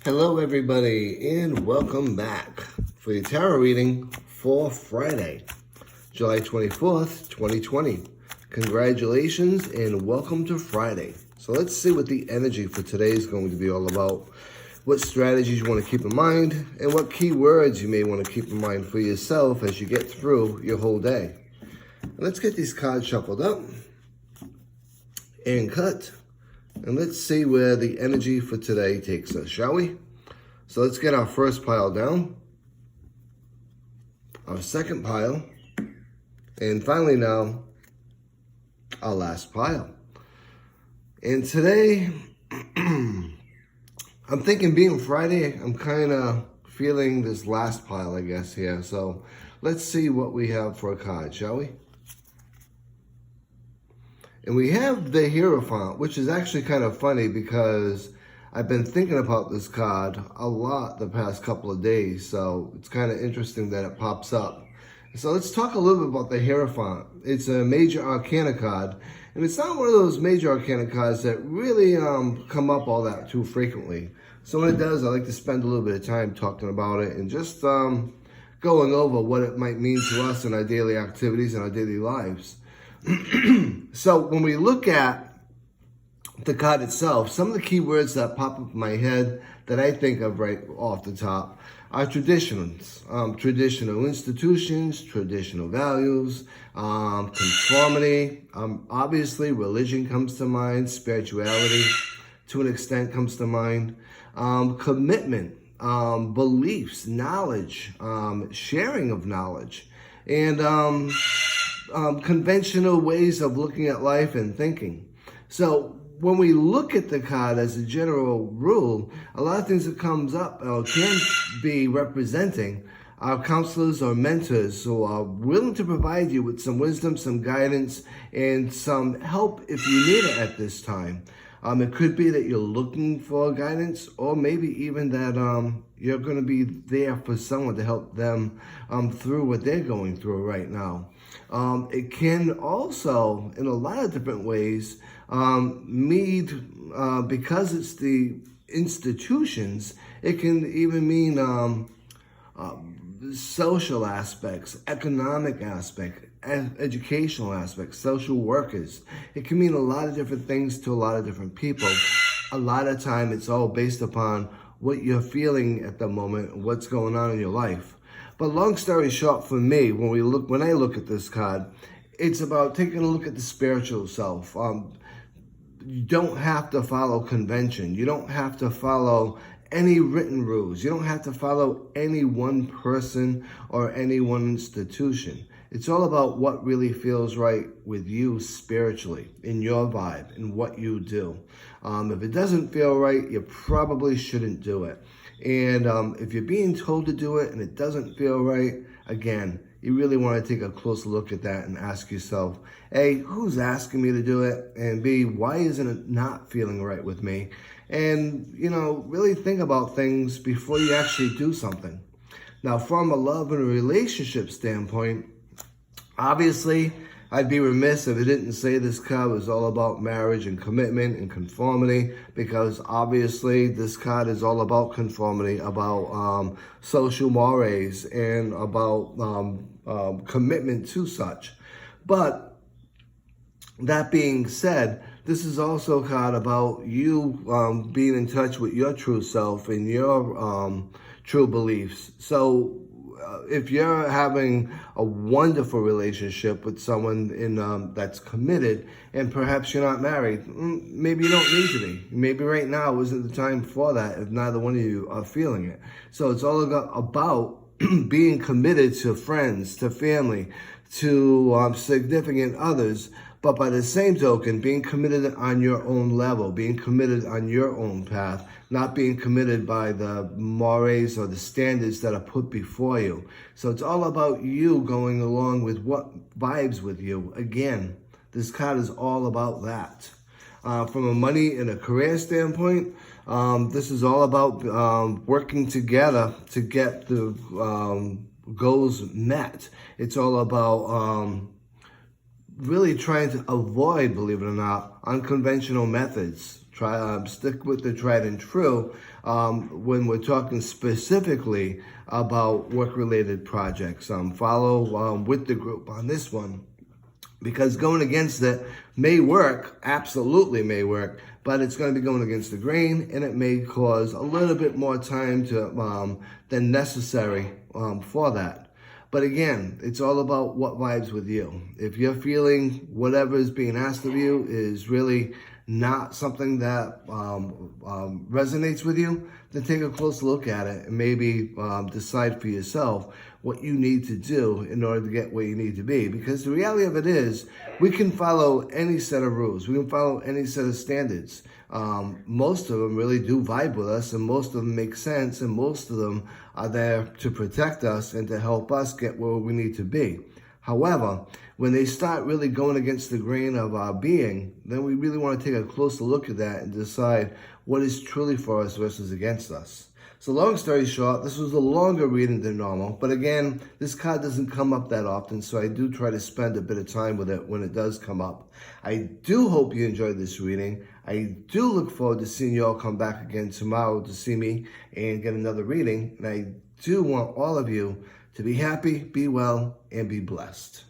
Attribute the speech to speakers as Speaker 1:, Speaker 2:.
Speaker 1: Hello, everybody, and welcome back for your tarot reading for Friday, July 24th, 2020. Congratulations and welcome to Friday. So let's see what the energy for today is going to be all about, what strategies you want to keep in mind, and what keywords you may want to keep in mind for yourself as you get through your whole day. Let's get these cards shuffled up and cut. And let's see where the energy for today takes us, shall we? So let's get our first pile down, our second pile, and finally now, our last pile. And today, I'm thinking being Friday, I'm kind of feeling this last pile, I guess, here. So let's see what we have for a card, shall we? And we have the Hierophant, which is actually kind of funny because I've been thinking about this card a lot the past couple of days. So it's kind of interesting that it pops up. So let's talk a little bit about the Hierophant. It's a major arcana card. And it's not one of those major arcana cards that really come up all that too frequently. So when it does, I like to spend a little bit of time talking about it and just going over what it might mean to us in our daily activities and our daily lives. So when we look at the card itself, some of the key words that pop up in my head that I think of right off the top are traditions, traditional institutions, traditional values, conformity. Obviously, religion comes to mind, spirituality to an extent comes to mind, commitment, beliefs, knowledge, sharing of knowledge, and conventional ways of looking at life and thinking. So when we look at the card as a general rule, a lot of things that comes up or can be representing are counselors or mentors who are willing to provide you with some wisdom, some guidance, and some help if you need it at this time. It could be that you're looking for guidance, or maybe even that you're going to be there for someone to help them through what they're going through right now. It can also, in a lot of different ways, mean, because it's the institutions, it can even mean social aspects, economic aspects, educational aspects, social workers. It can mean a lot of different things to a lot of different people. A lot of time it's all based upon what you're feeling at the moment, what's going on in your life. But long story short, for me, when I look at this card, it's about taking a look at the spiritual self. You don't have to follow convention. You don't have to follow any written rules. You don't have to follow any one person or any one institution. It's all about what really feels right with you spiritually, in your vibe, in what you do. If it doesn't feel right, you probably shouldn't do it. And if you're being told to do it and it doesn't feel right, again, you really want to take a close look at that and ask yourself, A, who's asking me to do it? And B, why isn't it not feeling right with me? And, really think about things before you actually do something. Now, from a love and a relationship standpoint, obviously, I'd be remiss if I didn't say this card was all about marriage and commitment and conformity, because obviously this card is all about conformity, about social mores, and about commitment to such. But that being said, this is also a card about you being in touch with your true self and your true beliefs. So if you're having a wonderful relationship with someone that's committed, and perhaps you're not married, maybe you don't need to be. Maybe right now isn't the time for that if neither one of you are feeling it. So it's all about being committed to friends, to family, to significant others, but by the same token, being committed on your own level, being committed on your own path, not being committed by the mores or the standards that are put before you. So it's all about you going along with what vibes with you. Again, this card is all about that. From a money and a career standpoint, this is all about working together to get the goals met. It's all about really trying to avoid, believe it or not, unconventional methods, Stick with the tried and true when we're talking specifically about work-related projects. Follow with the group on this one, because going against it may work, absolutely may work, but it's going to be going against the grain, and it may cause a little bit more time than necessary for that. But again, it's all about what vibes with you. If you're feeling whatever is being asked of you is really not something that resonates with you, then take a close look at it and maybe decide for yourself what you need to do in order to get where you need to be. Because the reality of it is, we can follow any set of rules. We can follow any set of standards. Most of them really do vibe with us, and most of them make sense, and most of them are there to protect us and to help us get where we need to be. However, when they start really going against the grain of our being, then we really want to take a closer look at that and decide what is truly for us versus against us. So long story short, this was a longer reading than normal, but again, this card doesn't come up that often, so I do try to spend a bit of time with it when it does come up. I do hope you enjoyed this reading. I do look forward to seeing you all come back again tomorrow to see me and get another reading, and I do want all of you to be happy, be well, and be blessed.